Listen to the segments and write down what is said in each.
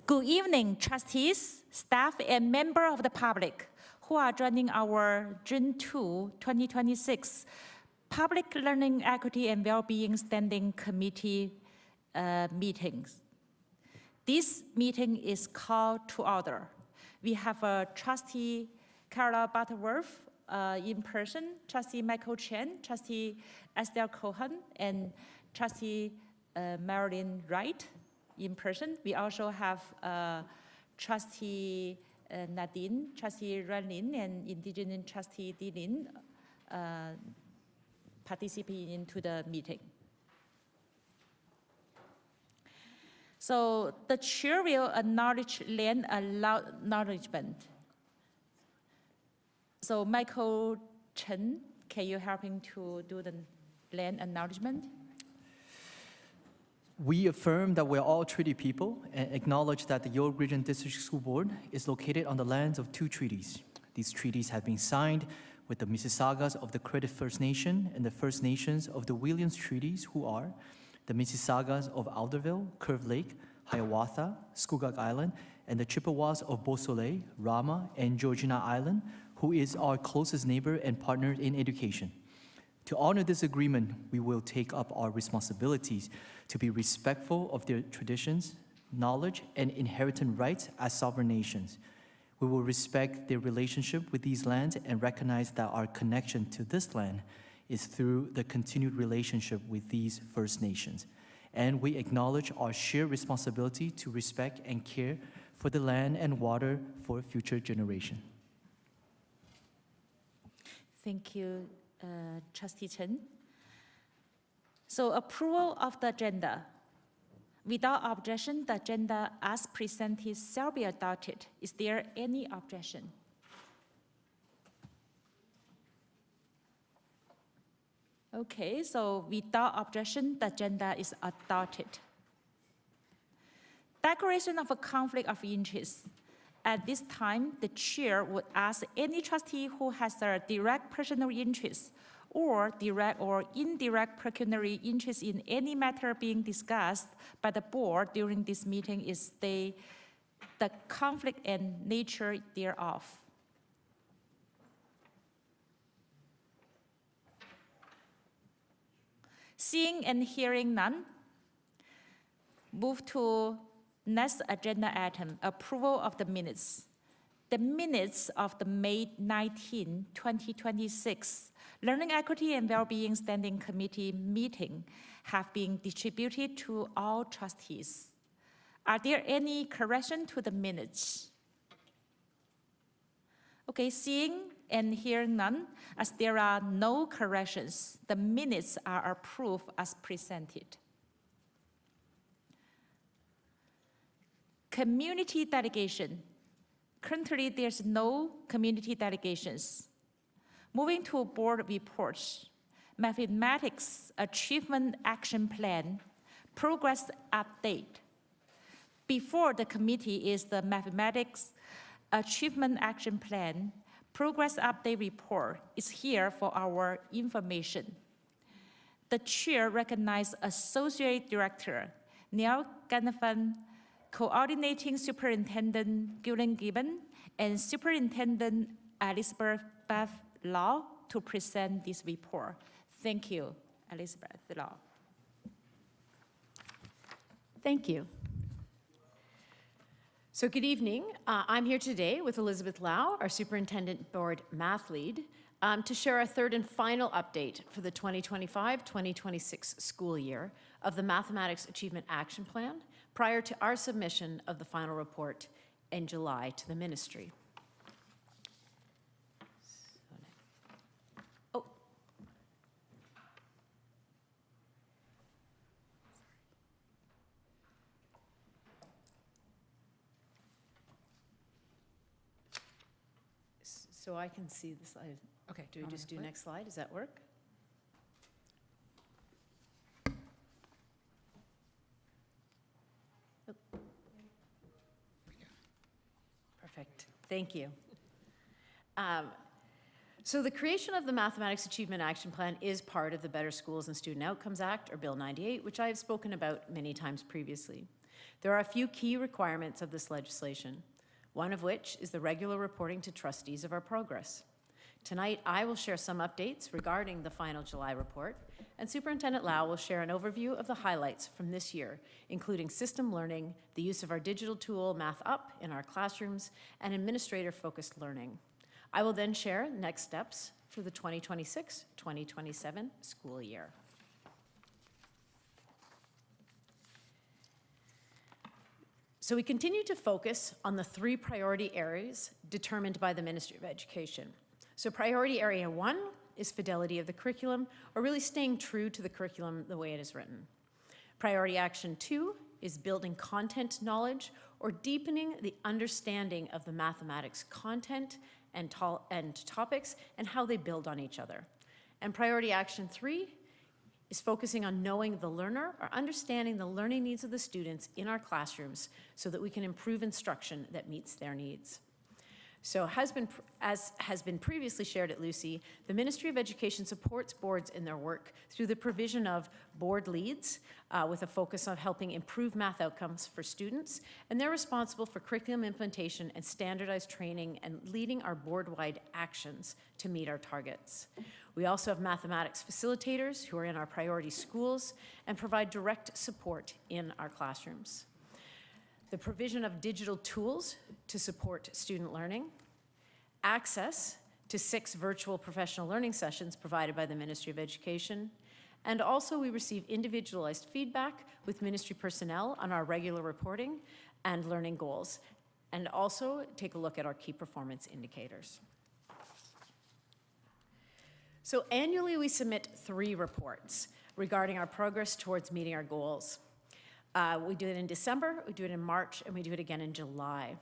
Good evening, trustees, staff, and members of the public who are joining our June 2, 2026 Public Learning, Equity, and Wellbeing Standing Committee meetings. This meeting is called to order. We have Trustee Carla Butterworth in person, Trustee Michael Chen, Trustee Estelle Cohen, and Trustee Marilyn Wright in person. We also have Trustee Nadine, Trustee Ranlin, and Indigenous Trustee Dilin participating into the meeting. So the chair will acknowledge land acknowledgement. So Michael Chen, can you help him to do the land acknowledgement? We affirm that we're all treaty people and acknowledge that the York Region District School Board is located on the lands of 2 treaties. These treaties have been signed with the Mississaugas of the Credit First Nation and the First Nations of the Williams Treaties, who are the Mississaugas of Alderville, Curve Lake, Hiawatha, Scugog Island, and the Chippewas of Beausoleil, Rama, and Georgina Island, who is our closest neighbor and partner in education. To honor this agreement, we will take up our responsibilities to be respectful of their traditions, knowledge, and inherent rights as sovereign nations. We will respect their relationship with these lands and recognize that our connection to this land is through the continued relationship with these First Nations. And we acknowledge our shared responsibility to respect and care for the land and water for future generations. Thank you, Trustee Chen. So approval of the agenda. Without objection, the agenda as presented shall be adopted. Is there any objection? Okay, so without objection, the agenda is adopted. Declaration of a conflict of interest. At this time, the chair would ask any trustee who has a direct personal interest or direct or indirect pecuniary interest in any matter being discussed by the board during this meeting is state the conflict and nature thereof. Seeing and hearing none, move to next agenda item, approval of the minutes. The minutes of the May 19, 2026 Learning, Equity, and Wellbeing Standing Committee meeting have been distributed to all trustees. Are there any corrections to the minutes? Okay, seeing and hearing none, as there are no corrections, the minutes are approved as presented. Community delegation. Currently, there's no community delegations. Moving to board reports. Mathematics Achievement Action Plan, progress update. Before the committee is the Mathematics Achievement Action Plan, progress update report is here for our information. The chair recognizes Associate Director Neil Ganafan, Coordinating Superintendent Gillian Gibbon, and Superintendent Elizabeth Law to present this report. Thank you, Elizabeth Law. Thank you. So good evening. I'm here today with Elizabeth Lau, our Superintendent Board Math Lead, to share a third and final update for the 2025-2026 school year of the Mathematics Achievement Action Plan prior to our submission of the final report in July to the Ministry. So I can see the slide. Okay, do we just do next slide? Does that work? Oh. Perfect. Thank you. So the creation of the Mathematics Achievement Action Plan is part of the Better Schools and Student Outcomes Act, or Bill 98, which I have spoken about many times previously. There are a few key requirements of this legislation, one of which is the regular reporting to trustees of our progress. Tonight, I will share some updates regarding the final July report, and Superintendent Lau will share an overview of the highlights from this year, including system learning, the use of our digital tool, Math Up, in our classrooms, and administrator-focused learning. I will then share next steps for the 2026-2027 school year. So we continue to focus on the 3 priority areas determined by the Ministry of Education. So priority area 1 is fidelity of the curriculum, or really staying true to the curriculum the way it is written. Priority action 2 is building content knowledge, or deepening the understanding of the mathematics content and topics and how they build on each other. And priority action 3 is focusing on knowing the learner, or understanding the learning needs of the students in our classrooms so that we can improve instruction that meets their needs. So as has been previously shared at Lucy, the Ministry of Education supports boards in their work through the provision of board leads with a focus on helping improve math outcomes for students, and they're responsible for curriculum implementation and standardized training and leading our board-wide actions to meet our targets. We also have mathematics facilitators who are in our priority schools and provide direct support in our classrooms. The provision of digital tools to support student learning, access to 6 virtual professional learning sessions provided by the Ministry of Education, and also we receive individualized feedback with ministry personnel on our regular reporting and learning goals, and also take a look at our key performance indicators. So annually we submit 3 reports regarding our progress towards meeting our goals. We do it in December, we do it in March, and we do it again in July.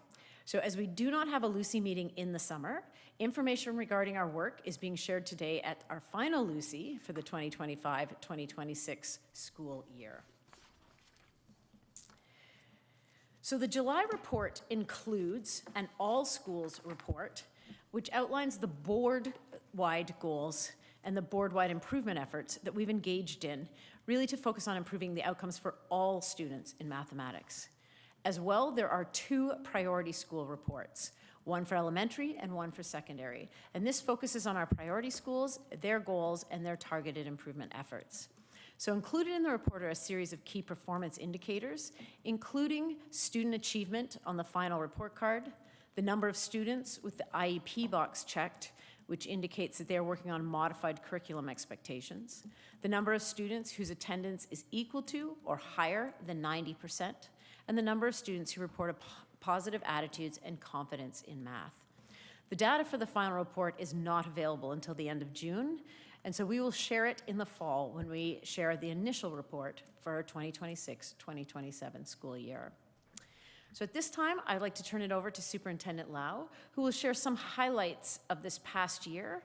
So as we do not have a Lucy meeting in the summer, information regarding our work is being shared today at our final Lucy for the 2025-2026 school year. So the July report includes an all schools report, which outlines the board-wide goals and the board-wide improvement efforts that we've engaged in, really to focus on improving the outcomes for all students in mathematics. As well, there are 2 priority school reports, one for elementary and one for secondary. And this focuses on our priority schools, their goals, and their targeted improvement efforts. So included in the report are a series of key performance indicators, including student achievement on the final report card, the number of students with the IEP box checked, which indicates that they're working on modified curriculum expectations, the number of students whose attendance is equal to or higher than 90%, and the number of students who report positive attitudes and confidence in math. The data for the final report is not available until the end of June, and so we will share it in the fall when we share the initial report for our 2026-2027 school year. So at this time, I'd like to turn it over to Superintendent Lau, who will share some highlights of this past year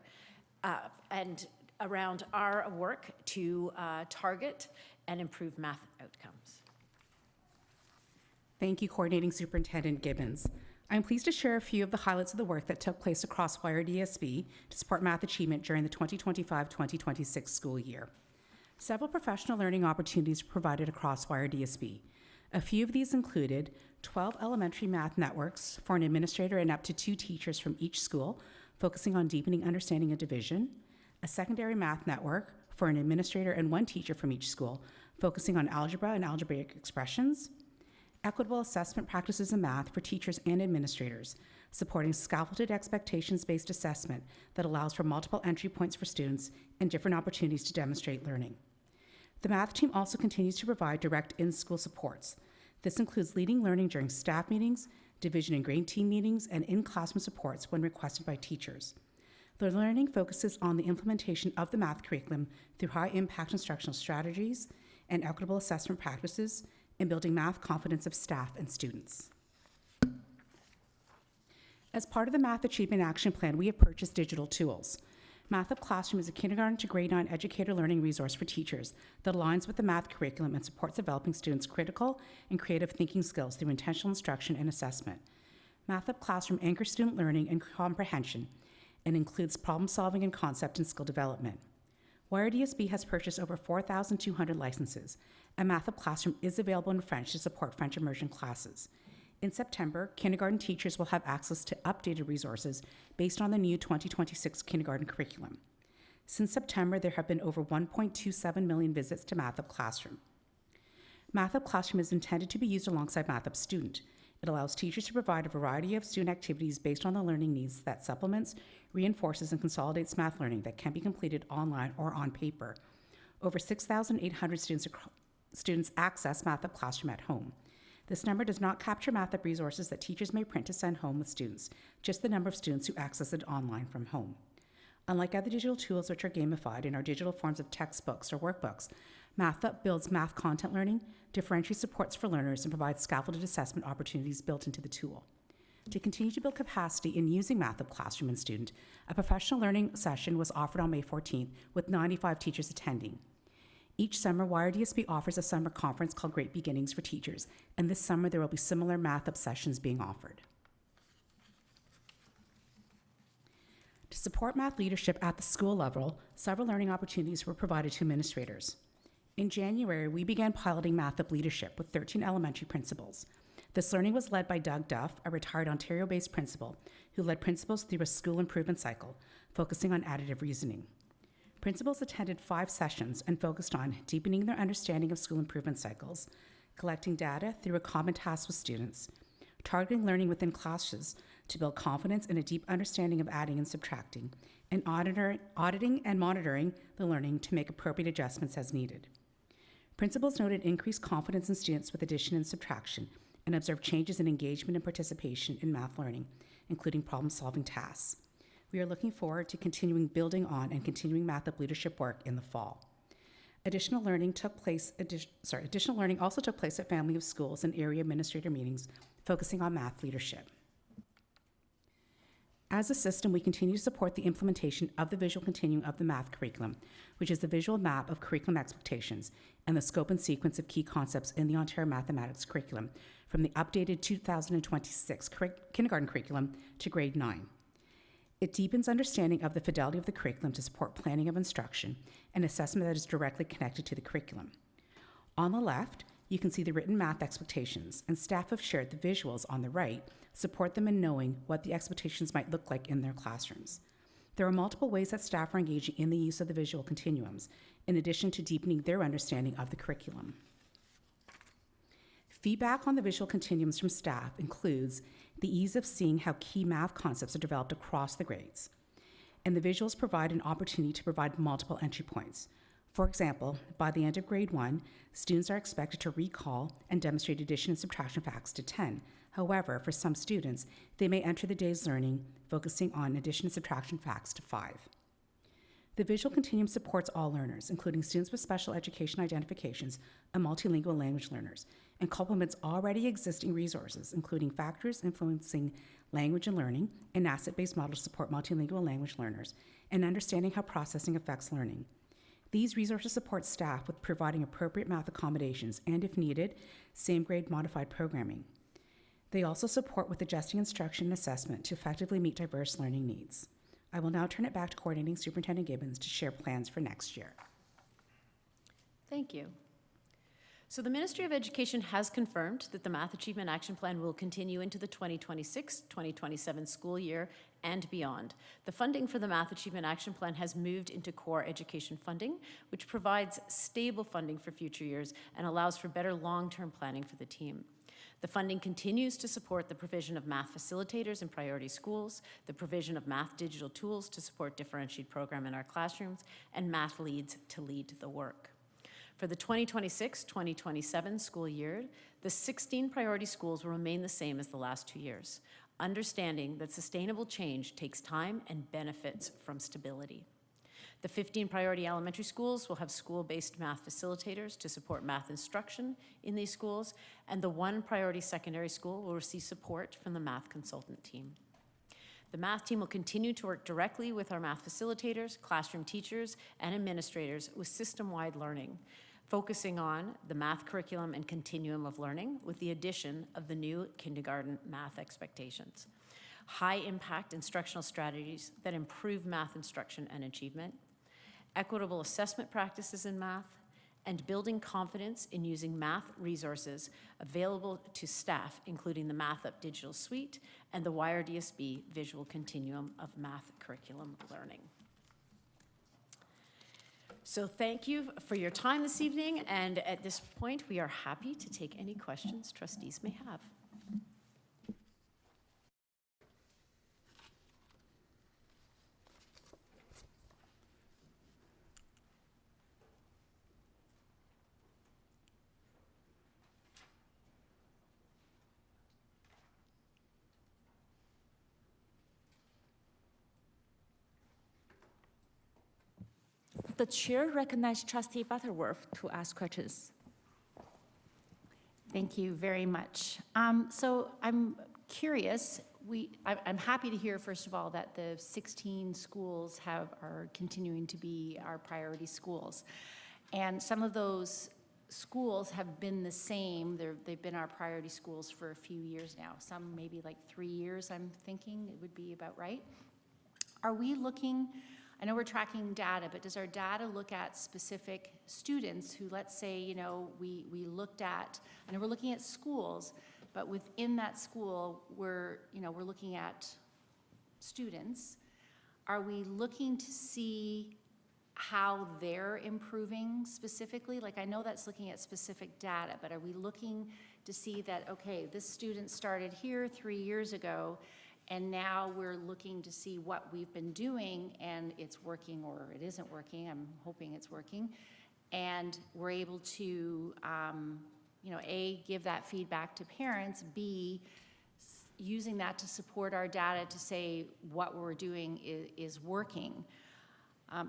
and around our work to target and improve math outcomes. Thank you, Coordinating Superintendent Gibbons. I'm pleased to share a few of the highlights of the work that took place across YRDSB to support math achievement during the 2025-2026 school year. Several professional learning opportunities were provided across YRDSB. A few of these included 12 elementary math networks for an administrator and up to 2 teachers from each school, focusing on deepening understanding of division, a secondary math network for an administrator and 1 teacher from each school, focusing on algebra and algebraic expressions, equitable assessment practices in math for teachers and administrators, supporting scaffolded expectations-based assessment that allows for multiple entry points for students and different opportunities to demonstrate learning. The math team also continues to provide direct in-school supports. This includes leading learning during staff meetings, division and grade team meetings, and in-classroom supports when requested by teachers. The learning focuses on the implementation of the math curriculum through high-impact instructional strategies and equitable assessment practices, and building math confidence of staff and students. As part of the Math Achievement Action Plan, we have purchased digital tools. Math Up Classroom is a kindergarten to grade 9 educator learning resource for teachers that aligns with the math curriculum and supports developing students' critical and creative thinking skills through intentional instruction and assessment. Math Up Classroom anchors student learning and comprehension and includes problem solving and concept and skill development. YRDSB has purchased over 4,200 licenses, and Math Up Classroom is available in French to support French immersion classes. In September, kindergarten teachers will have access to updated resources based on the new 2026 kindergarten curriculum. Since September, there have been over 1.27 million visits to Math Up Classroom. Math Up Classroom is intended to be used alongside Math Up Student. It allows teachers to provide a variety of student activities based on the learning needs that supplements, reinforces, and consolidates math learning that can be completed online or on paper. Over 6,800 students access Math Up Classroom at home. This number does not capture Math Up resources that teachers may print to send home with students, just the number of students who access it online from home. Unlike other digital tools which are gamified in our digital forms of textbooks or workbooks, Math Up builds math content learning, differentiates supports for learners, and provides scaffolded assessment opportunities built into the tool. To continue to build capacity in using Math Up Classroom and Student, a professional learning session was offered on May 14th with 95 teachers attending. Each summer, YRDSB offers a summer conference called Great Beginnings for Teachers, and this summer there will be similar Math Up sessions being offered. To support math leadership at the school level, several learning opportunities were provided to administrators. In January, we began piloting Math Up leadership with 13 elementary principals. This learning was led by Doug Duff, a retired Ontario-based principal, who led principals through a school improvement cycle, focusing on additive reasoning. Principals attended 5 sessions and focused on deepening their understanding of school improvement cycles, collecting data through a common task with students, targeting learning within classes to build confidence and a deep understanding of adding and subtracting, and auditing and monitoring the learning to make appropriate adjustments as needed. Principals noted increased confidence in students with addition and subtraction and observed changes in engagement and participation in math learning, including problem-solving tasks. We are looking forward to continuing building on and continuing Math Up leadership work in the fall. Additional learning also took place at family of schools and area administrator meetings focusing on math leadership. As a system, we continue to support the implementation of the visual continuum of the math curriculum, which is the visual map of curriculum expectations and the scope and sequence of key concepts in the Ontario Mathematics curriculum from the updated 2026 kindergarten curriculum to grade 9. It deepens understanding of the fidelity of the curriculum to support planning of instruction and assessment that is directly connected to the curriculum. On the left, you can see the written math expectations, and staff have shared the visuals on the right support them in knowing what the expectations might look like in their classrooms. There are multiple ways that staff are engaging in the use of the visual continuums, in addition to deepening their understanding of the curriculum. Feedback on the visual continuums from staff includes the ease of seeing how key math concepts are developed across the grades, and the visuals provide an opportunity to provide multiple entry points. For example, by the end of grade 1, students are expected to recall and demonstrate addition and subtraction facts to 10. However, for some students, they may enter the day's learning focusing on addition and subtraction facts to 5. The visual continuum supports all learners, including students with special education identifications and multilingual language learners, and complements already existing resources, including factors influencing language and learning, an asset-based model to support multilingual language learners, and understanding how processing affects learning. These resources support staff with providing appropriate math accommodations and, if needed, same-grade modified programming. They also support with adjusting instruction and assessment to effectively meet diverse learning needs. I will now turn it back to Coordinating Superintendent Gibbons to share plans for next year. Thank you. So the Ministry of Education has confirmed that the Math Achievement Action Plan will continue into the 2026-2027 school year and beyond. The funding for the Math Achievement Action Plan has moved into core education funding, which provides stable funding for future years and allows for better long-term planning for the team. The funding continues to support the provision of math facilitators in priority schools, the provision of math digital tools to support differentiated program in our classrooms, and math leads to lead the work. For the 2026-2027 school year, the 16 priority schools will remain the same as the last 2 years, understanding that sustainable change takes time and benefits from stability. The 15 priority elementary schools will have school-based math facilitators to support math instruction in these schools, and the 1 priority secondary school will receive support from the math consultant team. The math team will continue to work directly with our math facilitators, classroom teachers, and administrators with system-wide learning, focusing on the math curriculum and continuum of learning with the addition of the new kindergarten math expectations. High-impact instructional strategies that improve math instruction and achievement, equitable assessment practices in math, and building confidence in using math resources available to staff, including the Math Up digital suite and the YRDSB visual continuum of math curriculum learning. So thank you for your time this evening, and at this point, we are happy to take any questions trustees may have. The chair recognizes Trustee Butterworth to ask questions. Thank you very much. So I'm curious, I'm happy to hear, first of all, that the 16 schools are continuing to be our priority schools. And some of those schools have been the same. They've been our priority schools for a few years now. Some maybe like 3 years, I'm thinking it would be about right. Are we looking, I know we're tracking data, but does our data look at specific students who, let's say, you know, we looked at, I know we're looking at schools, but within that school, we're looking at students. Are we looking to see how they're improving specifically? Like, I know that's looking at specific data, but are we looking to see that, okay, this student started here 3 years ago, and now we're looking to see what we've been doing, and it's working or it isn't working. I'm hoping it's working. And we're able to, A, give that feedback to parents, B, using that to support our data to say what we're doing is working.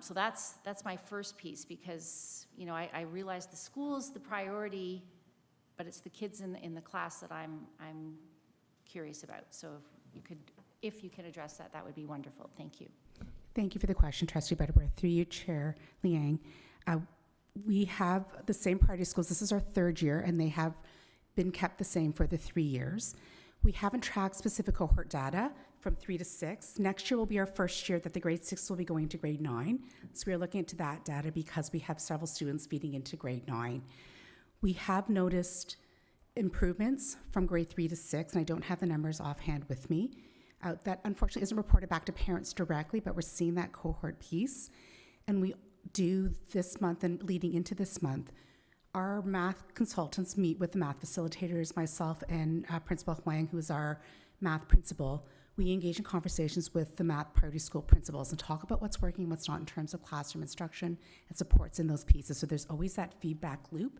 So that's my first piece, because, you know, I realize the school's the priority, but it's the kids in the class that I'm curious about. So if you can address that, that would be wonderful. Thank you. Thank you for the question, Trustee Butterworth. Through you, Chair Liang. We have the same priority schools. This is our 3rd year, and they have been kept the same for the 3 years. We haven't tracked specific cohort data from 3 to 6. Next year will be our first year that the grade 6 will be going to grade 9. So we are looking into that data because we have several students feeding into grade 9. We have noticed improvements from grade 3 to 6, and I don't have the numbers offhand with me. That unfortunately isn't reported back to parents directly, but we're seeing that cohort piece. And we do this month and leading into this month, our math consultants meet with the math facilitators, myself and Principal Huang, who is our math principal. We engage in conversations with the math priority school principals and talk about what's working and what's not in terms of classroom instruction and supports in those pieces. So there's always that feedback loop.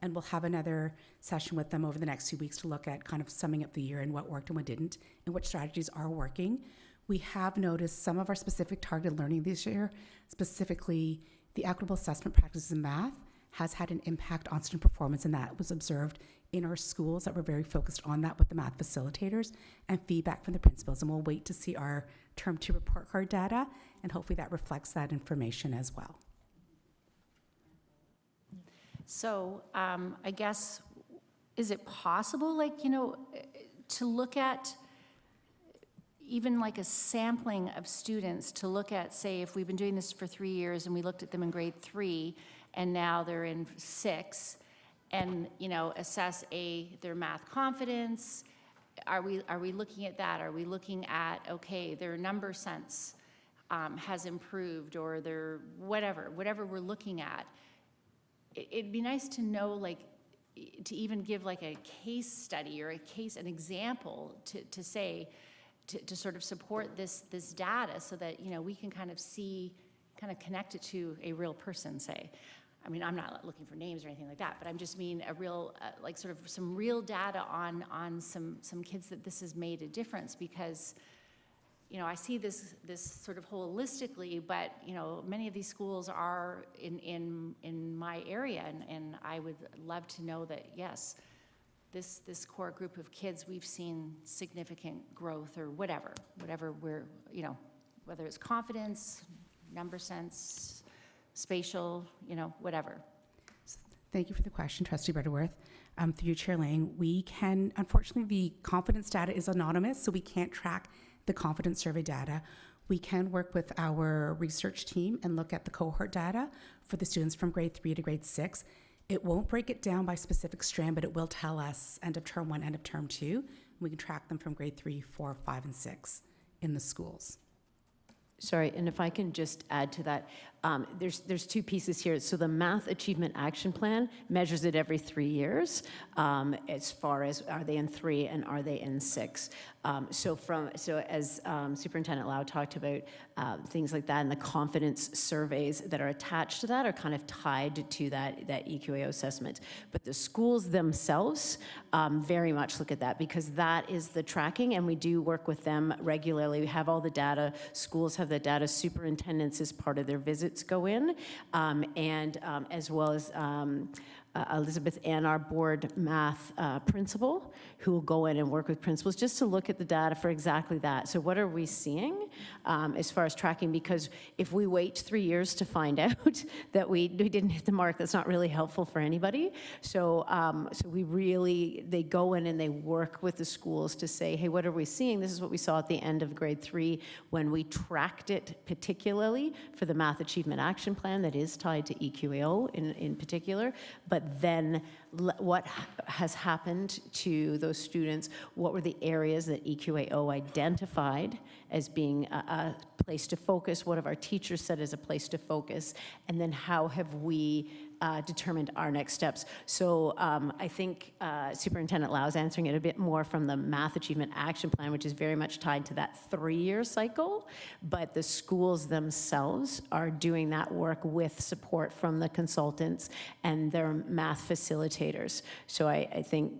And we'll have another session with them over the next few weeks to look at kind of summing up the year and what worked and what didn't, and which strategies are working. We have noticed some of our specific targeted learning this year, specifically the equitable assessment practices in math, has had an impact on student performance, and that was observed in our schools that were very focused on that with the math facilitators and feedback from the principals. And we'll wait to see our term 2 report card data, and hopefully that reflects that information as well. So I guess, is it possible, like, you know, to look at even like a sampling of students, to look at, say, if we've been doing this for 3 years and we looked at them in grade 3 and now they're in 6, and, you know, assess their math confidence? Are we looking at that? Are we looking at, okay, their number sense has improved, or their whatever we're looking at? It'd be nice to know, like, to even give like a case study or an example to say, to sort of support this data, so that, you know, we can kind of connect it to a real person, say. I mean, I'm not looking for names or anything like that, but I'm just mean a real, like, sort of some real data on some kids that this has made a difference, because, you know, I see this sort of holistically, but, you know, many of these schools are in my area, and I would love to know that, yes, this core group of kids, we've seen significant growth, or whatever we're, you know, whether it's confidence, number sense, spatial, you know, whatever. Thank you for the question, Trustee Butterworth. Through you, Chair Lang, we can, unfortunately, the confidence data is anonymous, so we can't track the confidence survey data. We can work with our research team and look at the cohort data for the students from grade 3 to grade 6. It won't break it down by specific strand, but it will tell us end of term 1, end of term 2. We can track them from grade 3, 4, 5, and 6 in the schools. Sorry, and if I can just add to that, there's two pieces here. So the Math Achievement Action Plan measures it every 3 years, as far as are they in 3 and are they in 6. So as Superintendent Lau talked about, things like that and the confidence surveys that are attached to that are kind of tied to that EQAO assessment. But the schools themselves very much look at that, because that is the tracking, and we do work with them regularly. We have all the data. Schools have the data. Superintendents, as part of their visits, go in, and as well as Elizabeth and our board math principal, who will go in and work with principals just to look at the data for exactly that. So what are we seeing as far as tracking? Because if we wait 3 years to find out that we didn't hit the mark, that's not really helpful for anybody. So they go in and they work with the schools to say, hey, what are we seeing? This is what we saw at the end of grade 3 when we tracked it, particularly for the Math Achievement Action Plan that is tied to EQAO in particular. But then what has happened to those students? What were the areas that EQAO identified as being a place to focus? What have our teachers said is a place to focus? And then how have we determined our next steps? So I think Superintendent Lau is answering it a bit more from the Math Achievement Action Plan, which is very much tied to that 3-year cycle. But the schools themselves are doing that work with support from the consultants and their math facilitators. So I think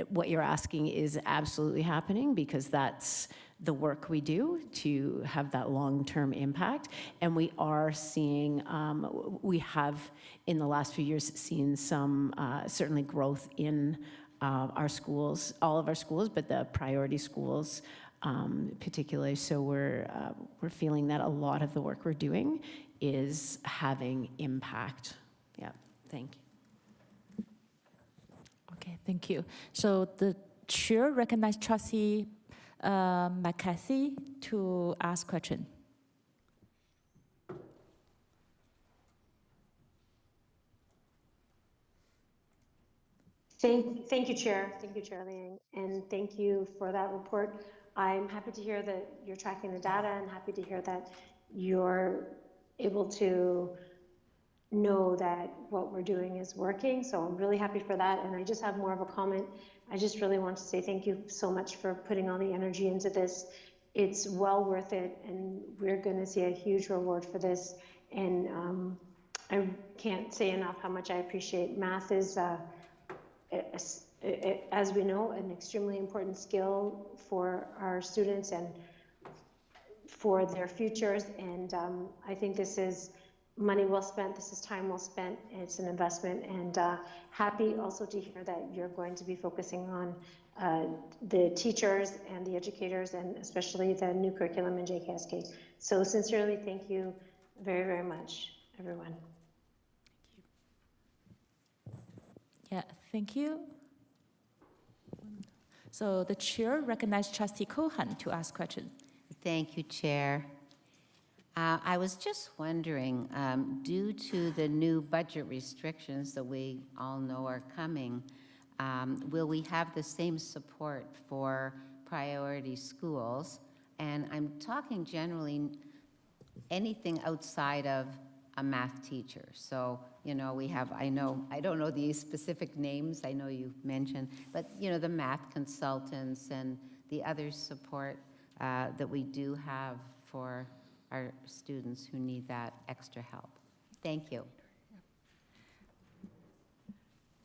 what you're asking is absolutely happening, because that's the work we do to have that long-term impact. And we are seeing, we have in the last few years seen some certainly growth in our schools, all of our schools, but the priority schools particularly. So we're feeling that a lot of the work we're doing is having impact. Yeah, thank you. Okay, thank you. So the chair recognized Trustee McCarthy to ask question. Thank you, Chair. Thank you, Chair Liang, and thank you for that report. I'm happy to hear that you're tracking the data, and happy to hear that you're able to know that what we're doing is working. So I'm really happy for that. And I just have more of a comment. I just really want to say thank you so much for putting all the energy into this. It's well worth it, and we're going to see a huge reward for this. And I can't say enough how much I appreciate math. Is as we know, an extremely important skill for our students and for their futures. And I think this is money well spent. This is time well spent. It's an investment. And happy also to hear that you're going to be focusing on the teachers and the educators, and especially the new curriculum in JKSK. So sincerely, thank you very, very much, everyone. Yeah, thank you. So the chair recognized Trustee Cohen to ask questions. Thank you, Chair. I was just wondering, due to the new budget restrictions that we all know are coming, will we have the same support for priority schools? And I'm talking generally anything outside of a math teacher. So, you know, we have, I don't know the specific names, I know you mentioned, but, you know, the math consultants and the other support that we do have for our students who need that extra help. Thank you.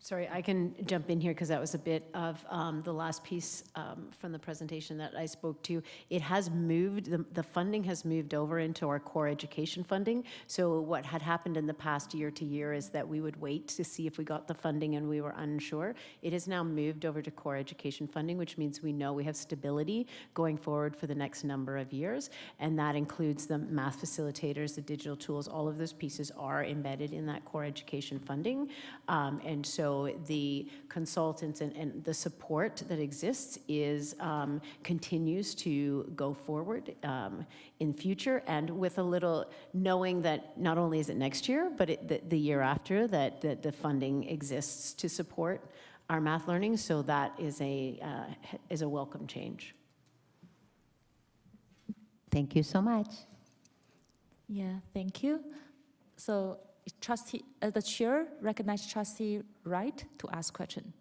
Sorry, I can jump in here because that was a bit of the last piece from the presentation that I spoke to. It has moved, the funding has moved over into our core education funding. So what had happened in the past year to year is that we would wait to see if we got the funding and we were unsure. It has now moved over to core education funding, which means we know we have stability going forward for the next number of years. And that includes the math facilitators, the digital tools, all of those pieces are embedded in that core education funding. And so so the consultants and the support that exists is, continues to go forward in future, and with a little knowing that not only is it next year, but the year after, that the funding exists to support our math learning, so that is a welcome change. Thank you so much. Yeah, thank you. So trustee, the chair recognizes trustee Wright to ask question.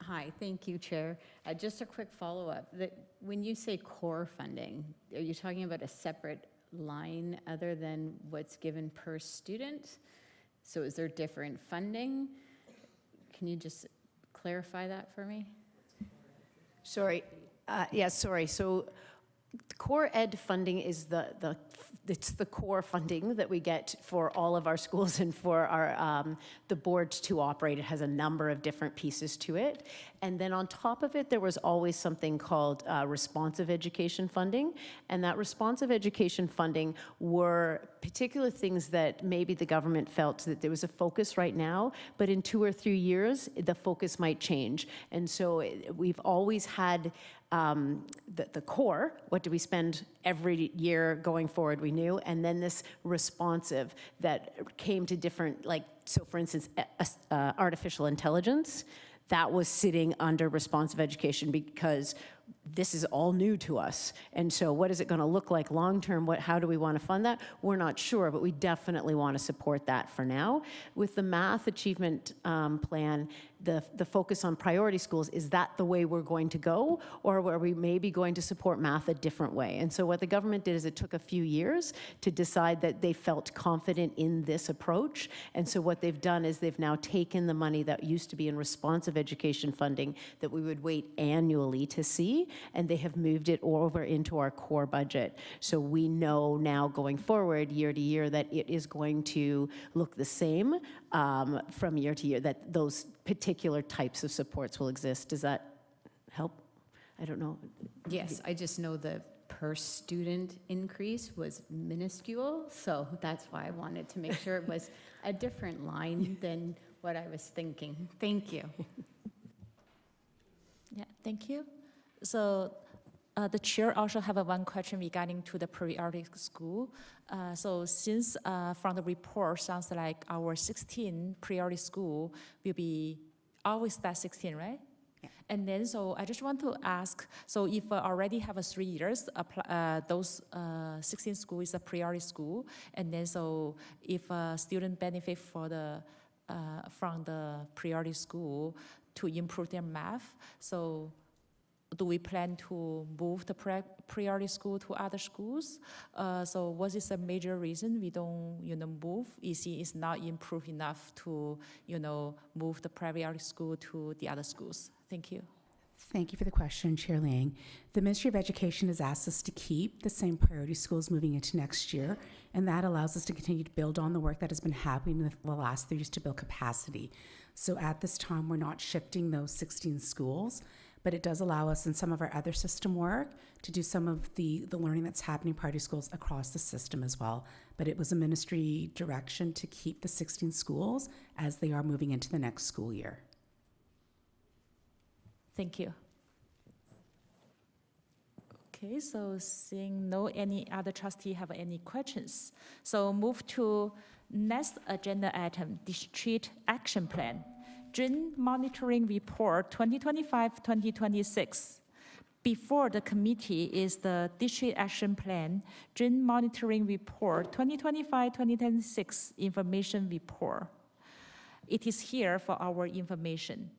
Hi, thank you, Chair. Just a quick follow-up. When you say core funding, are you talking about a separate line other than what's given per student? So is there different funding? Can you just clarify that for me? Sorry, sorry. So core ed funding is it's the core funding that we get for all of our schools and for our the board to operate. It has a number of different pieces to it. And then on top of it, there was always something called responsive education funding. And that responsive education funding were particular things that maybe the government felt that there was a focus right now, but in 2 or 3 years, the focus might change. And so we've always had the core, what do we spend every year going forward, we knew, and then this responsive that came to different, like, so for instance, artificial intelligence, that was sitting under responsive education because this is all new to us. And so what is it going to look like long-term? How do we want to fund that? We're not sure, but we definitely want to support that for now. With the math achievement plan, the focus on priority schools, is that the way we're going to go? Or are we maybe going to support math a different way? And so what the government did is it took a few years to decide that they felt confident in this approach. And so what they've done is they've now taken the money that used to be in responsive education funding that we would wait annually to see, and they have moved it over into our core budget. So we know now going forward, year to year, that it is going to look the same from year to year, that those particular types of supports will exist. Does that help? I don't know. Yes, I just know the per student increase was minuscule, so that's why I wanted to make sure it was a different line than what I was thinking. Thank you. Yeah, thank you. So the chair also have one question regarding to the priority school. So since from the report sounds like our 16 priority school will be always that 16, right? Yeah. And then so I just want to ask, so if already have a 3 years, those 16 school is a priority school, and then so if a student benefit for the from the priority school to improve their math, so do we plan to move the priority school to other schools? So what is a major reason we don't, move? EC is not improved enough to, move the priority school to the other schools. Thank you. Thank you for the question, Chair Liang. The Ministry of Education has asked us to keep the same priority schools moving into next year, and that allows us to continue to build on the work that has been happening in the last 3 years to build capacity. So at this time, we're not shifting those 16 schools, but it does allow us in some of our other system work to do some of the learning that's happening in priority schools across the system as well. But it was a ministry direction to keep the 16 schools as they are moving into the next school year. Thank you. Okay, so seeing no any other trustee have any questions. So move to next agenda item, District Action Plan. June Monitoring Report 2025-2026. Before the committee is the District Action Plan, June Monitoring Report 2025-2026 Information Report. It is here for our information.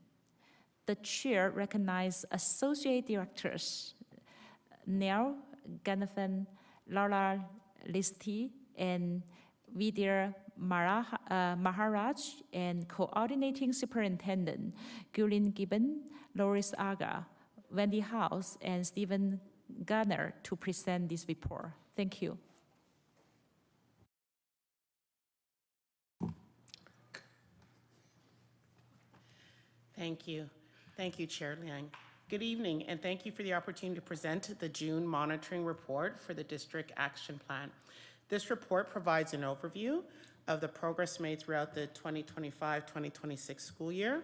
The chair recognizes Associate Directors Neil Ganathan, Laura Listi, and Vidya Maharaj, and Coordinating Superintendent Gulin Gibbon, Loris Aga, Wendy House, and Stephen Garner to present this report. Thank you. Thank you. Thank you, Chair Liang. Good evening, and thank you for the opportunity to present the June monitoring report for the District Action Plan. This report provides an overview of the progress made throughout the 2025-2026 school year,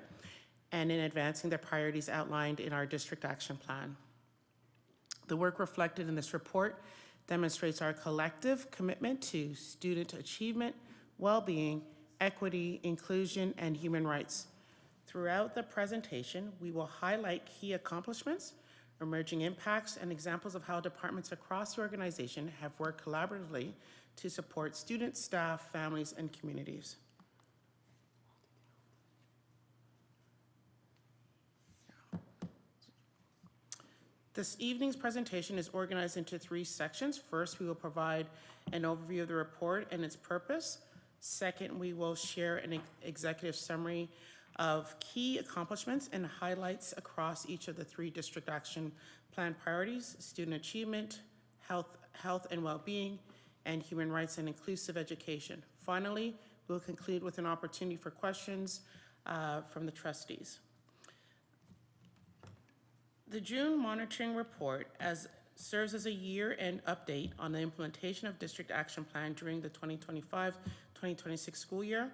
and in advancing the priorities outlined in our district action plan. The work reflected in this report demonstrates our collective commitment to student achievement, well-being, equity, inclusion, and human rights. Throughout the presentation, we will highlight key accomplishments, emerging impacts, and examples of how departments across the organization have worked collaboratively to support students, staff, families, and communities. This evening's presentation is organized into 3 sections. First, we will provide an overview of the report and its purpose. Second, we will share an executive summary of key accomplishments and highlights across each of the 3 district action plan priorities: student achievement, health and well-being, and human rights and inclusive education. Finally, we'll conclude with an opportunity for questions from the trustees. The June monitoring report serves as a year-end update on the implementation of district action plan during the 2025-2026 school year.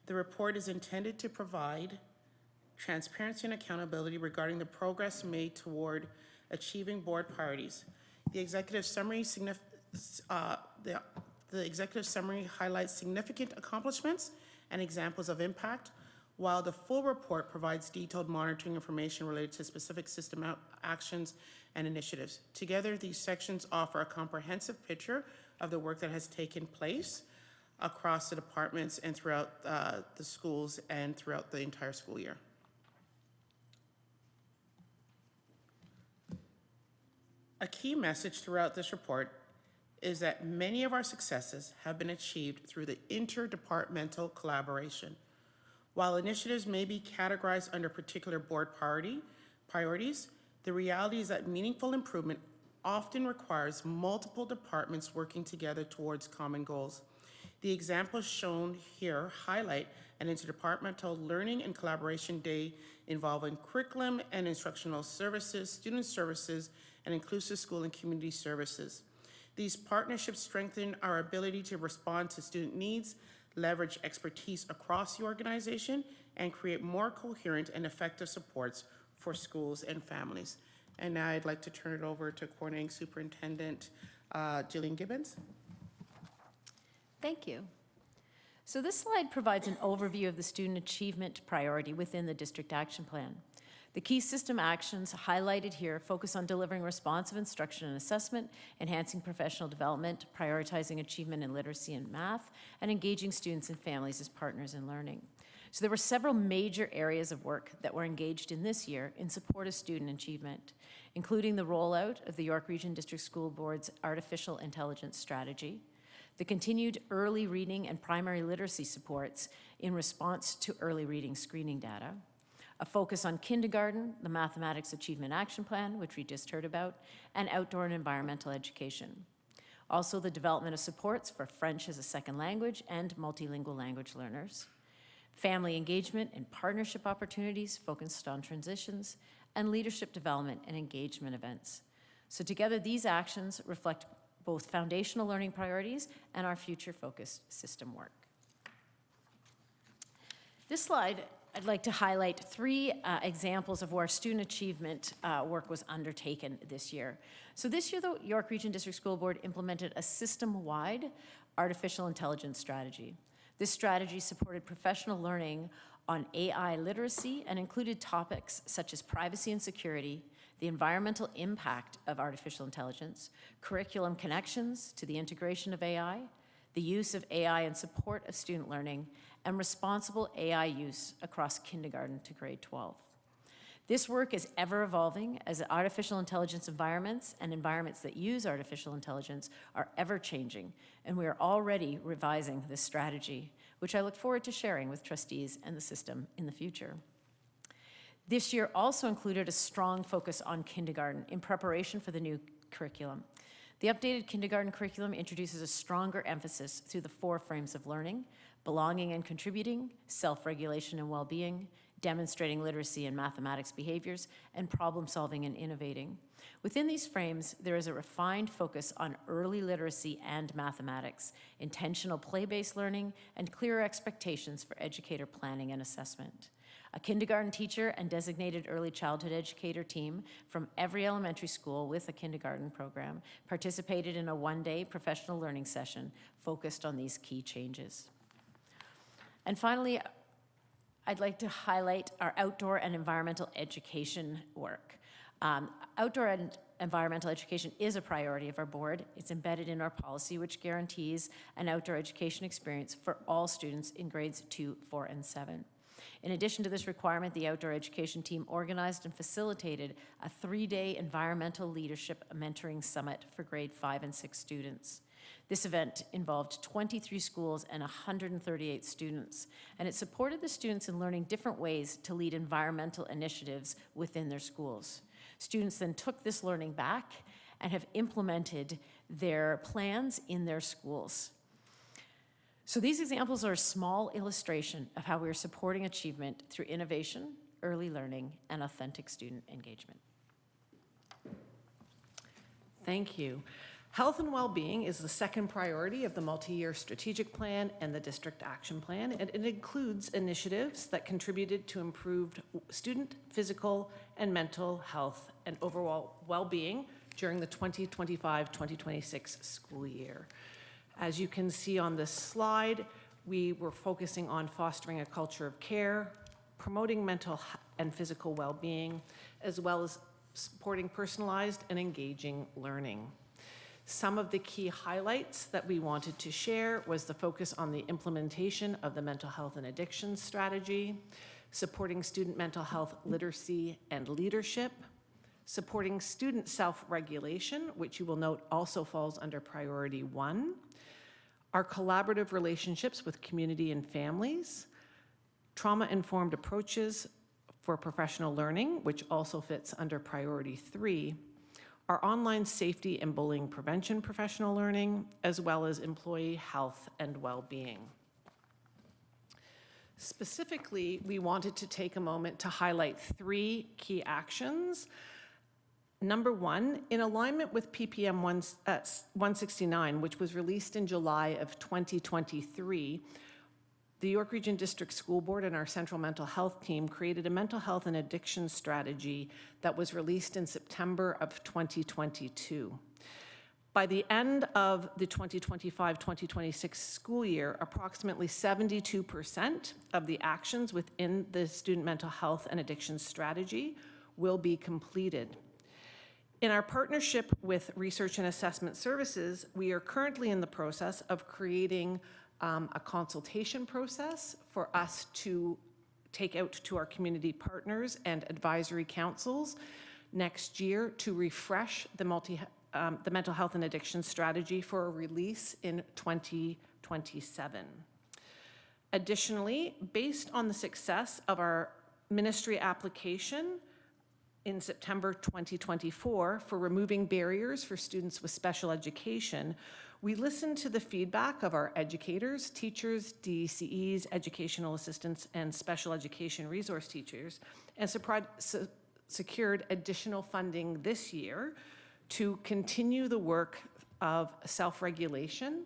The report is intended to provide transparency and accountability regarding the progress made toward achieving board priorities. The executive summary highlights significant accomplishments and examples of impact, while the full report provides detailed monitoring information related to specific system actions and initiatives. Together, these sections offer a comprehensive picture of the work that has taken place across the departments and throughout the schools and throughout the entire school year. A key message throughout this report is that many of our successes have been achieved through the interdepartmental collaboration. While initiatives may be categorized under particular board priorities, the reality is that meaningful improvement often requires multiple departments working together towards common goals. The examples shown here highlight an interdepartmental learning and collaboration day involving curriculum and instructional services, student services, and inclusive school and community services. These partnerships strengthen our ability to respond to student needs, leverage expertise across the organization, and create more coherent and effective supports for schools and families. And now I'd like to turn it over to Coordinating Superintendent Jillian Gibbons. Thank you. So this slide provides an overview of the student achievement priority within the district action plan. The key system actions highlighted here focus on delivering responsive instruction and assessment, enhancing professional development, prioritizing achievement in literacy and math, and engaging students and families as partners in learning. So there were several major areas of work that were engaged in this year in support of student achievement, including the rollout of the York Region District School Board's artificial intelligence strategy, the continued early reading and primary literacy supports in response to early reading screening data, a focus on kindergarten, the Mathematics Achievement Action Plan, which we just heard about, and outdoor and environmental education. Also, the development of supports for French as a second language and multilingual language learners, family engagement and partnership opportunities focused on transitions, and leadership development and engagement events. So together, these actions reflect both foundational learning priorities and our future-focused system work. This slide, I'd like to highlight 3 examples of where student achievement work was undertaken this year. So this year, the York Region District School Board implemented a system-wide artificial intelligence strategy. This strategy supported professional learning on AI literacy and included topics such as privacy and security, the environmental impact of artificial intelligence, curriculum connections to the integration of AI, the use of AI in support of student learning, and responsible AI use across kindergarten to grade 12. This work is ever evolving as artificial intelligence environments and environments that use artificial intelligence are ever changing, and we are already revising this strategy, which I look forward to sharing with trustees and the system in the future. This year also included a strong focus on kindergarten in preparation for the new curriculum. The updated kindergarten curriculum introduces a stronger emphasis through the 4 frames of learning: belonging and contributing, self-regulation and well-being, demonstrating literacy and mathematics behaviors, and problem-solving and innovating. Within these frames, there is a refined focus on early literacy and mathematics, intentional play-based learning, and clearer expectations for educator planning and assessment. A kindergarten teacher and designated early childhood educator team from every elementary school with a kindergarten program participated in a one-day professional learning session focused on these key changes. And finally, I'd like to highlight our outdoor and environmental education work. Outdoor and environmental education is a priority of our board. It's embedded in our policy, which guarantees an outdoor education experience for all students in grades 2, 4, and 7. In addition to this requirement, the outdoor education team organized and facilitated a 3-day environmental leadership mentoring summit for grade 5 and 6 students. This event involved 23 schools and 138 students, and it supported the students in learning different ways to lead environmental initiatives within their schools. Students then took this learning back and have implemented their plans in their schools. So these examples are a small illustration of how we are supporting achievement through innovation, early learning, and authentic student engagement. Thank you. Health and well-being is the second priority of the multi-year strategic plan and the district action plan, and it includes initiatives that contributed to improved student physical and mental health and overall well-being during the 2025-2026 school year. As you can see on this slide, we were focusing on fostering a culture of care, promoting mental and physical well-being, as well as supporting personalized and engaging learning. Some of the key highlights that we wanted to share was the focus on the implementation of the mental health and addiction strategy, supporting student mental health literacy and leadership, supporting student self-regulation, which you will note also falls under priority 1, our collaborative relationships with community and families, trauma-informed approaches for professional learning, which also fits under priority 3, our online safety and bullying prevention professional learning, as well as employee health and well-being. Specifically, we wanted to take a moment to highlight 3 key actions. Number 1, in alignment with PPM 169, which was released in July of 2023, the York Region District School Board and our Central Mental Health Team created a mental health and addiction strategy that was released in September of 2022. By the end of the 2025-2026 school year, approximately 72% of the actions within the student mental health and addiction strategy will be completed. In our partnership with Research and Assessment Services, we are currently in the process of creating a consultation process for us to take out to our community partners and advisory councils next year to refresh the mental health and addiction strategy for a release in 2027. Additionally, based on the success of our ministry application in September 2024 for removing barriers for students with special education, we listened to the feedback of our educators, teachers, DCEs, educational assistants, and special education resource teachers, and secured additional funding this year to continue the work of self-regulation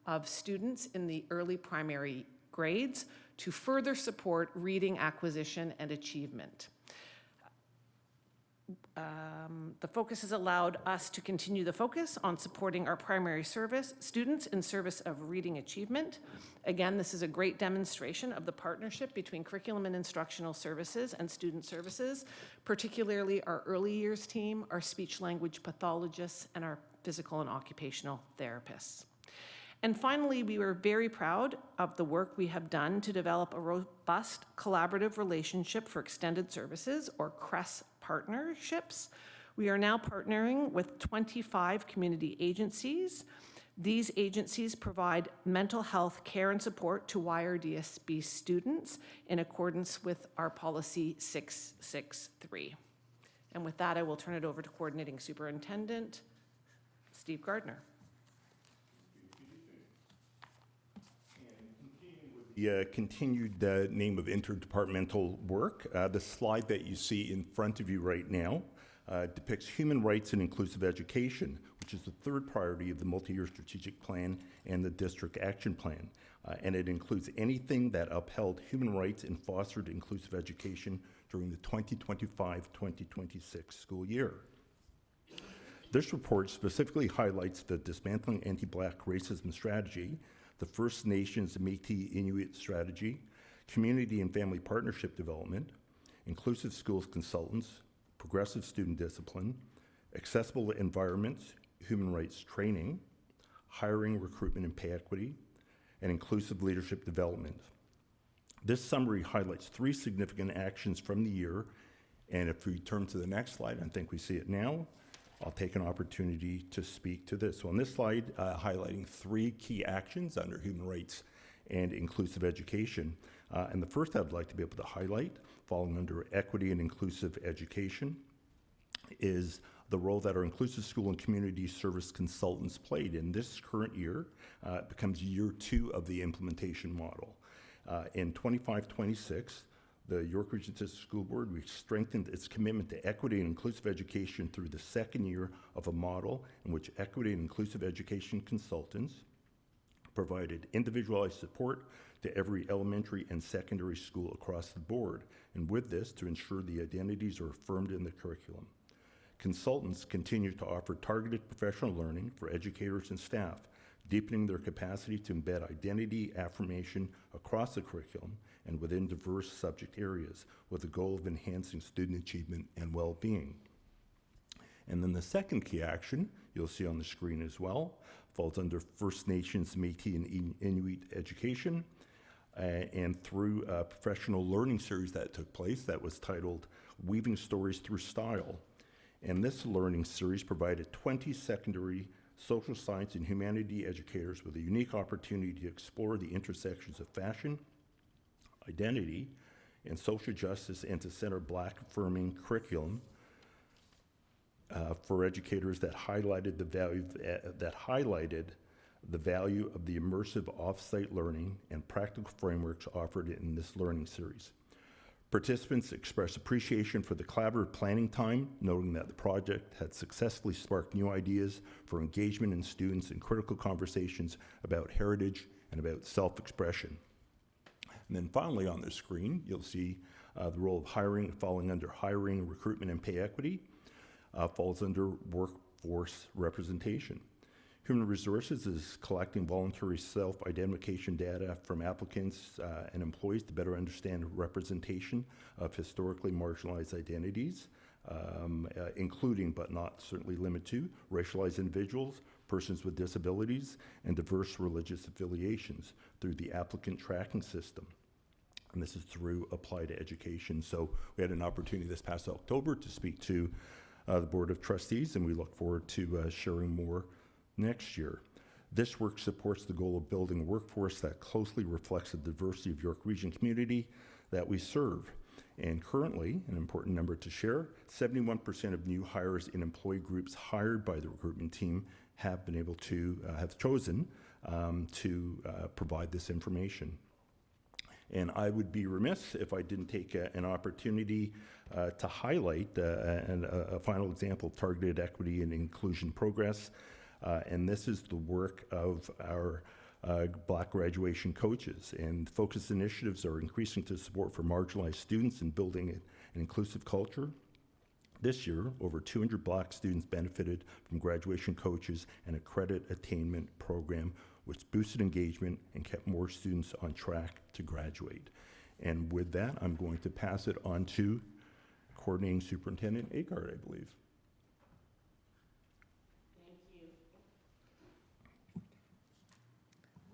of students in the early primary grades to further support reading acquisition and achievement. The focus has allowed us to continue the focus on supporting our primary service students in service of reading achievement. Again, this is a great demonstration of the partnership between curriculum and instructional services and student services, particularly our early years team, our speech language pathologists, and our physical and occupational therapists. And finally, we were very proud of the work we have done to develop a robust collaborative relationship for extended services, or CRESS partnerships. We are now partnering with 25 community agencies. These agencies provide mental health care and support to YRDSB students in accordance with our policy 663. And with that, I will turn it over to Coordinating Superintendent Steve Gardner. And in keeping with The continued name of interdepartmental work. The slide that you see in front of you right now depicts human rights and inclusive education, which is the third priority of the multi-year strategic plan and the district action plan. And it includes anything that upheld human rights and fostered inclusive education during the 2025-2026 school year. This report specifically highlights the dismantling anti-Black racism strategy, the First Nations Métis Inuit strategy, community and family partnership development, inclusive schools consultants, progressive student discipline, accessible environments, human rights training, hiring, recruitment, and pay equity, and inclusive leadership development. This summary highlights 3 significant actions from the year, and if we turn to the next slide, I think we see it now, I'll take an opportunity to speak to this. So on this slide, highlighting 3 key actions under human rights and inclusive education. And the first I'd like to be able to highlight, falling under equity and inclusive education, is the role that our inclusive school and community service consultants played. In this current year, it becomes year 2 of the implementation model. In 25-26, the York Region District School Board, we strengthened its commitment to equity and inclusive education through the second year of a model in which equity and inclusive education consultants provided individualized support to every elementary and secondary school across the board, and with this, to ensure the identities are affirmed in the curriculum. Consultants continue to offer targeted professional learning for educators and staff, deepening their capacity to embed identity affirmation across the curriculum and within diverse subject areas with the goal of enhancing student achievement and well-being. And then the second key action, you'll see on the screen as well, falls under First Nations, Métis, and Inuit education, and through a professional learning series that took place that was titled Weaving Stories Through Style. And this learning series provided 20 secondary social science and humanity educators with a unique opportunity to explore the intersections of fashion, identity, and social justice, and to center Black affirming curriculum for educators that highlighted the value of the immersive off-site learning and practical frameworks offered in this learning series. Participants expressed appreciation for the collaborative planning time, noting that the project had successfully sparked new ideas for engagement in students in critical conversations about heritage and about self-expression. And then finally on the screen, you'll see the role of hiring falling under hiring, recruitment, and pay equity, falls under workforce representation. Human Resources is collecting voluntary self-identification data from applicants and employees to better understand representation of historically marginalized identities, including but not certainly limited to racialized individuals, persons with disabilities, and diverse religious affiliations through the applicant tracking system. And this is through Applied Education. So we had an opportunity this past October to speak to the Board of Trustees, and we look forward to sharing more next year. This work supports the goal of building a workforce that closely reflects the diversity of York Region community that we serve. And currently, an important number to share, 71% of new hires in employee groups hired by the recruitment team have been able to, have chosen to provide this information. And I would be remiss if I didn't take an opportunity to highlight a final example of targeted equity and inclusion progress. And this is the work of our Black graduation coaches. And focus initiatives are increasing to support for marginalized students in building an inclusive culture. This year, over 200 Black students benefited from graduation coaches and a credit attainment program, which boosted engagement and kept more students on track to graduate. And with that, I'm going to pass it on to Coordinating Superintendent Agard, I believe.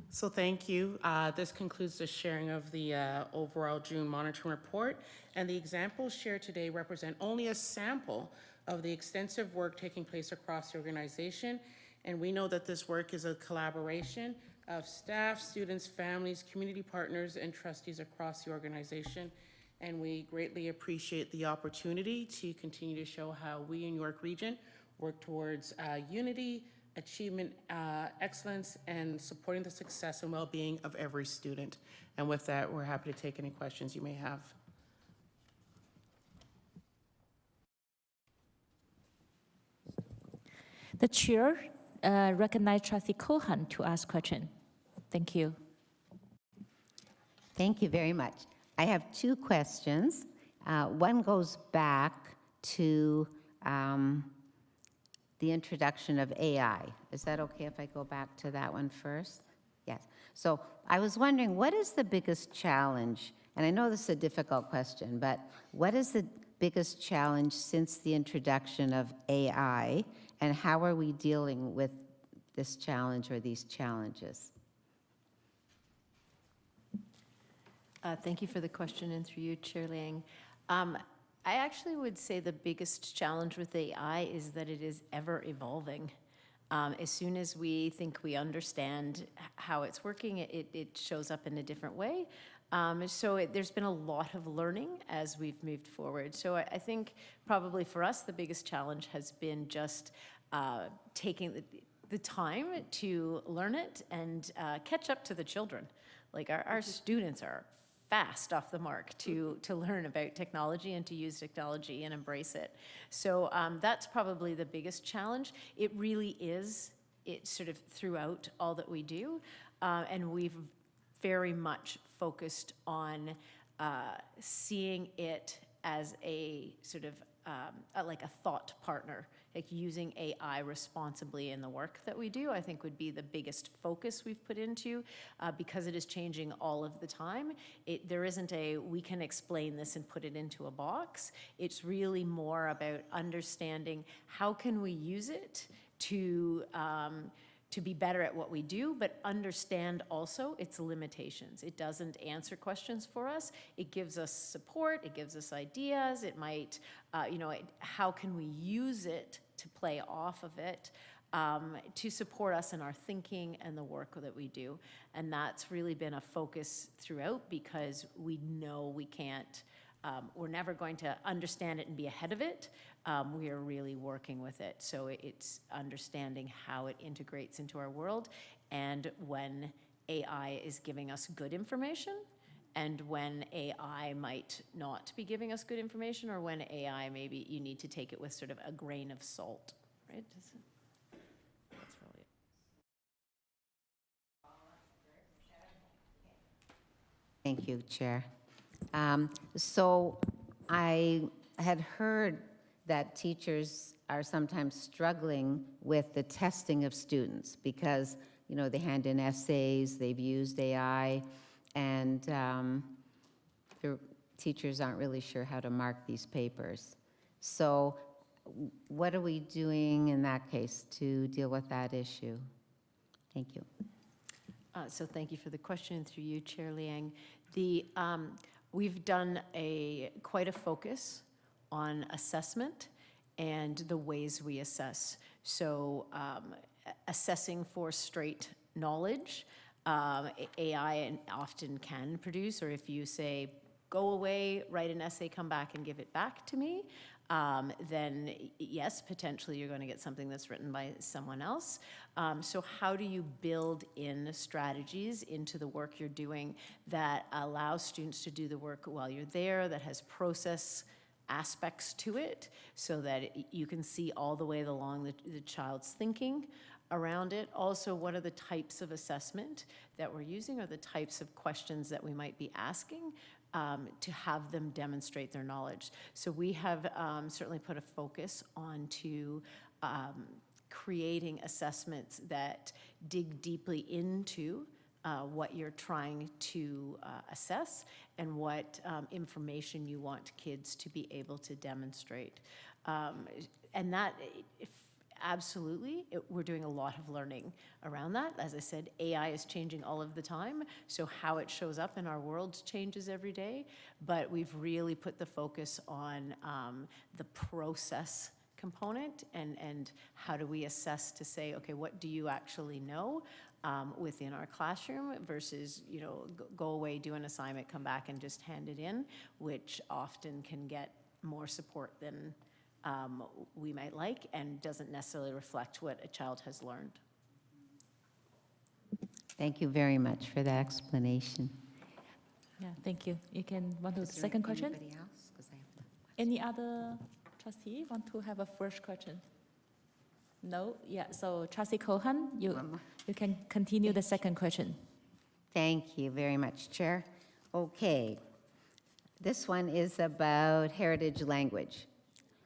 So thank you. This concludes the sharing of the overall June monitoring report, and the examples shared today represent only a sample of the extensive work taking place across the organization, and we know that this work is a collaboration of staff, students, families, community partners, and trustees across the organization, and we greatly appreciate the opportunity to continue to show how we in York Region work towards unity, achievement, excellence, and supporting the success and well-being of every student. And with that, we're happy to take any questions you may have. The chair recognize Trustee Cohen to ask question. Thank you. Thank you very much. I have two questions. One goes back to the introduction of AI. Is that okay if I go back to that one first? Yes. So I was wondering, what is the biggest challenge? And I know this is a difficult question, but what is the biggest challenge since the introduction of AI, and how are we dealing with this challenge or these challenges? Thank you for the question, and through you, Chair Liang. I actually would say the biggest challenge with AI is that it is ever evolving. As soon as we think we understand how it's working, it shows up in a different way. There's been a lot of learning as we've moved forward. So I think probably for us, the biggest challenge has been just taking the time to learn it and catch up to the children. Like our students are fast off the mark to learn about technology and to use technology and embrace it. So that's probably the biggest challenge. It really is, it's sort of throughout all that we do. And we've very much focused on seeing it as a sort of like a thought partner. Like using AI responsibly in the work that we do, I think would be the biggest focus we've put into, because it is changing all of the time. There isn't a, we can explain this and put it into a box. It's really more about understanding how can we use it to be better at what we do, but understand also its limitations. It doesn't answer questions for us. It gives us support, it gives us ideas, it might, how can we use it to play off of it to support us in our thinking and the work that we do. And that's really been a focus throughout, because we know we can't, we're never going to understand it and be ahead of it. We are really working with it. So it's understanding how it integrates into our world, and when AI is giving us good information, and when AI might not be giving us good information, or when AI, maybe you need to take it with sort of a grain of salt, right? That's really it. Thank you, Chair. So I had heard that teachers are sometimes struggling with the testing of students because, they hand in essays, they've used AI, and the teachers aren't really sure how to mark these papers. So what are we doing in that case to deal with that issue? Thank you. So thank you for the question, through you, Chair Liang. We've done quite a focus on assessment and the ways we assess. So assessing for straight knowledge, AI often can produce, or if you say, go away, write an essay, come back and give it back to me, then yes, potentially you're going to get something that's written by someone else. So how do you build in strategies into the work you're doing that allows students to do the work while you're there, that has process aspects to it, so that you can see all the way along the child's thinking around it? Also, what are the types of assessment that we're using, or the types of questions that we might be asking to have them demonstrate their knowledge? So we have certainly put a focus onto creating assessments that dig deeply into what you're trying to assess and what information you want kids to be able to demonstrate. And that, absolutely, we're doing a lot of learning around that. As I said, AI is changing all of the time, so how it shows up in our world changes every day, but we've really put the focus on the process component and how do we assess to say, okay, what do you actually know within our classroom versus, go away, do an assignment, come back and just hand it in, which often can get more support than we might like and doesn't necessarily reflect what a child has learned. Thank you very much for that explanation. Yeah, thank you. You can want to Is the there second question? anybody else? 'Cause I have Any other trustee want to have a first question? No? Yeah, so trustee Cohen, you can continue the second question. Thank you very much, Chair. Okay. This one is about heritage language.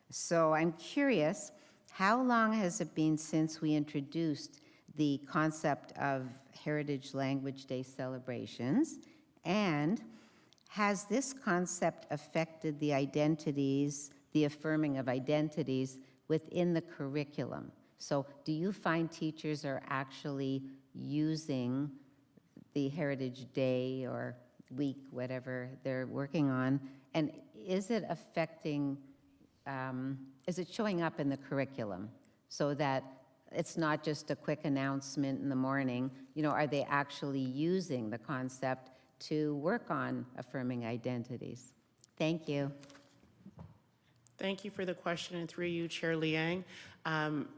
So I'm curious, how long has it been since we introduced the concept of Heritage Language Day celebrations? And has this concept affected the identities, the affirming of identities within the curriculum? So do you find teachers are actually using the Heritage Day or week, whatever they're working on, and is it affecting, is it showing up in the curriculum so that it's not just a quick announcement in the morning? You know, are they actually using the concept to work on affirming identities? Thank you. Thank you for the question, and through you, Chair Liang.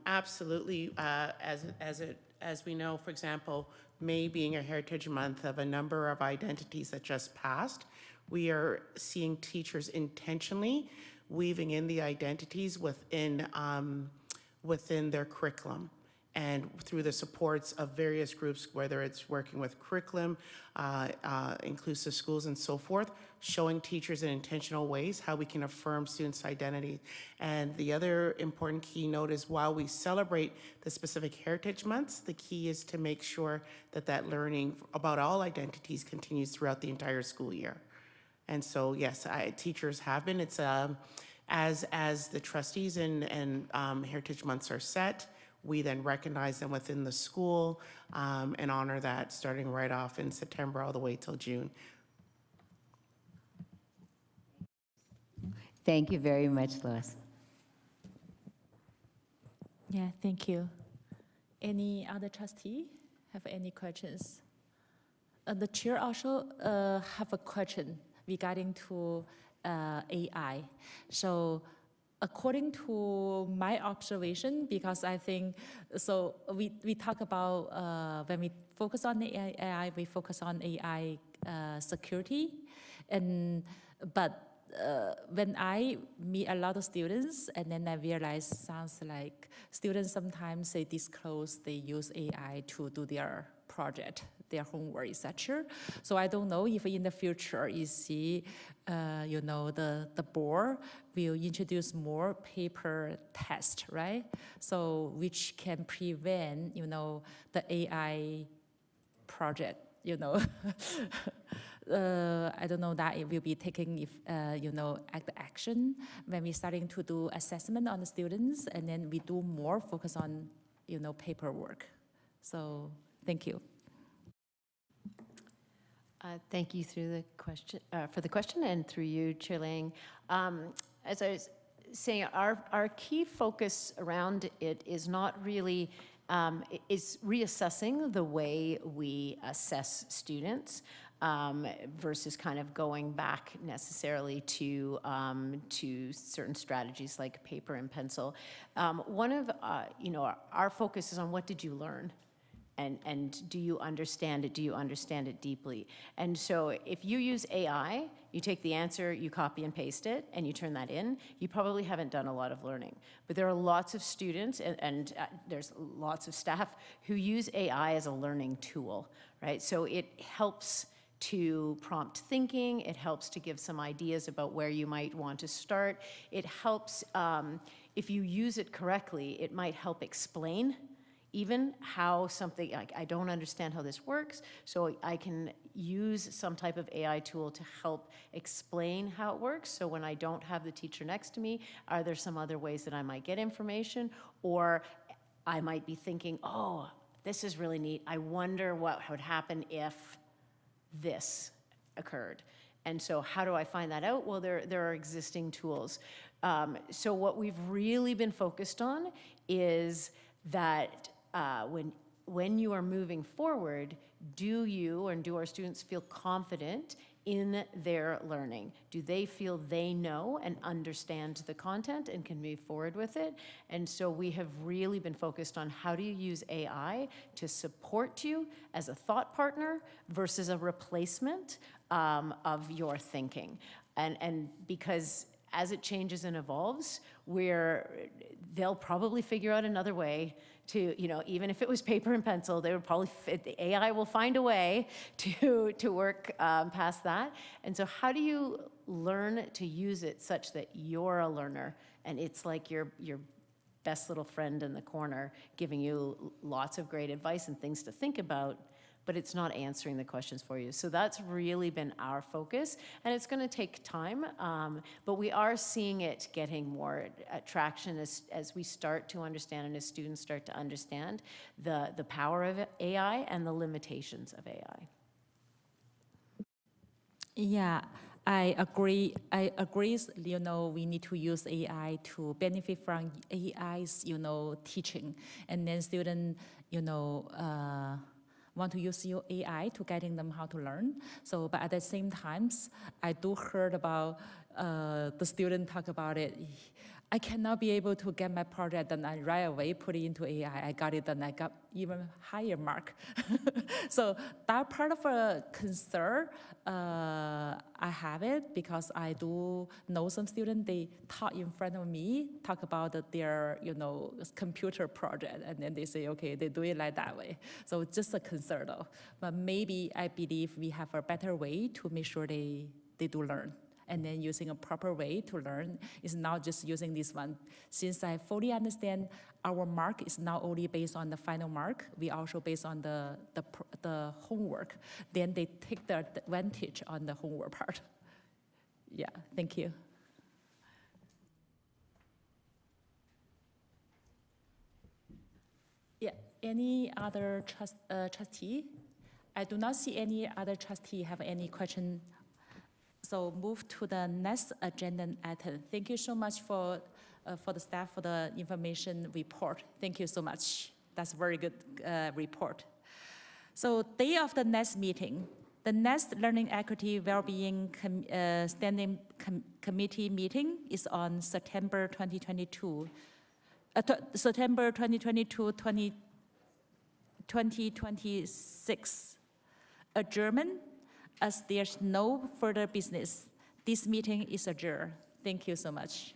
Absolutely, as we know, for example, May being a Heritage Month of a number of identities that just passed, we are seeing teachers intentionally weaving in the identities within their curriculum, and through the supports of various groups, whether it's working with curriculum, inclusive schools, and so forth, showing teachers in intentional ways how we can affirm students' identity. And the other important keynote is, while we celebrate the specific heritage months, the key is to make sure that that learning about all identities continues throughout the entire school year. And so, yes, teachers have been. It's as the trustees and heritage months are set, we then recognize them within the school and honor that starting right off in September all the way till June. Thank you very much, Lois. Yeah, thank you. Any other trustee have any questions? The chair also have a question regarding to AI. So according to my observation, because I think, so we talk about, when we focus on the AI, we focus on AI security, but when I meet a lot of students, and then I realize sounds like students sometimes they disclose they use AI to do their project, their homework, etc. So I don't know if in the future you see, you know, the board will introduce more paper test, right? So which can prevent, you know, the AI project, you know. I don't know that it will be taking, if, you know, action when we're starting to do assessment on the students, and then we do more focus on, you know, paperwork. So thank you. Thank you through the question, for the question, and through you, Chair Lang. As I was saying, our key focus around it is not really, is reassessing the way we assess students. Versus kind of going back necessarily to certain strategies like paper and pencil. One of, you know, our focus is on what did you learn? And do you understand it? Do you understand it deeply? And so if you use AI, you take the answer, you copy and paste it, and you turn that in, you probably haven't done a lot of learning. But there are lots of students and there's lots of staff who use AI as a learning tool, right? So it helps to prompt thinking, it helps to give some ideas about where you might want to start. It helps, if you use it correctly, it might help explain even how something, like, I don't understand how this works, so I can use some type of AI tool to help explain how it works. So when I don't have the teacher next to me, are there some other ways that I might get information? Or I might be thinking, oh, this is really neat. I wonder what would happen if this occurred. And so how do I find that out? Well, there are existing tools. So what we've really been focused on is that when you are moving forward, do you and do our students feel confident in their learning? Do they feel they know and understand the content and can move forward with it? And so we have really been focused on how do you use AI to support you as a thought partner versus a replacement of your thinking. And because as it changes and evolves, they'll probably figure out another way to, even if it was paper and pencil, they would probably the AI will find a way to work past that. And so how do you learn to use it such that you're a learner and it's like your best little friend in the corner giving you lots of great advice and things to think about, but it's not answering the questions for you. So that's really been our focus, and it's going to take time, but we are seeing it getting more traction as we start to understand and as students start to understand the power of AI and the limitations of AI. Yeah, I agree. We need to use AI to benefit from AI's, teaching, and then students, want to use your AI to guiding them how to learn. So, but at the same time, I do heard about the student talk about it. I cannot be able to get my project done right away, put it into AI. I got it done, I got even higher mark. So that part of a concern, I have it because I do know some students, they talk in front of me, talk about their, computer project, and then they say, okay, they do it like that way. So it's just a concern though. But maybe I believe we have a better way to make sure they do learn. And then using a proper way to learn is not just using this one. Since I fully understand our mark is not only based on the final mark, we also based on the homework. Then they take the advantage on the homework part. Yeah, thank you. Yeah, any other trustee? I do not see any other trustee have any question. So move to the next agenda item. Thank you so much for the staff for the information report. Thank you so much. That's a very good report. So day of the next meeting, the next Learning Equity Wellbeing Standing Committee meeting is on September 2022, 2026. Adjournment. As there's no further business, this meeting is adjourned. Thank you so much.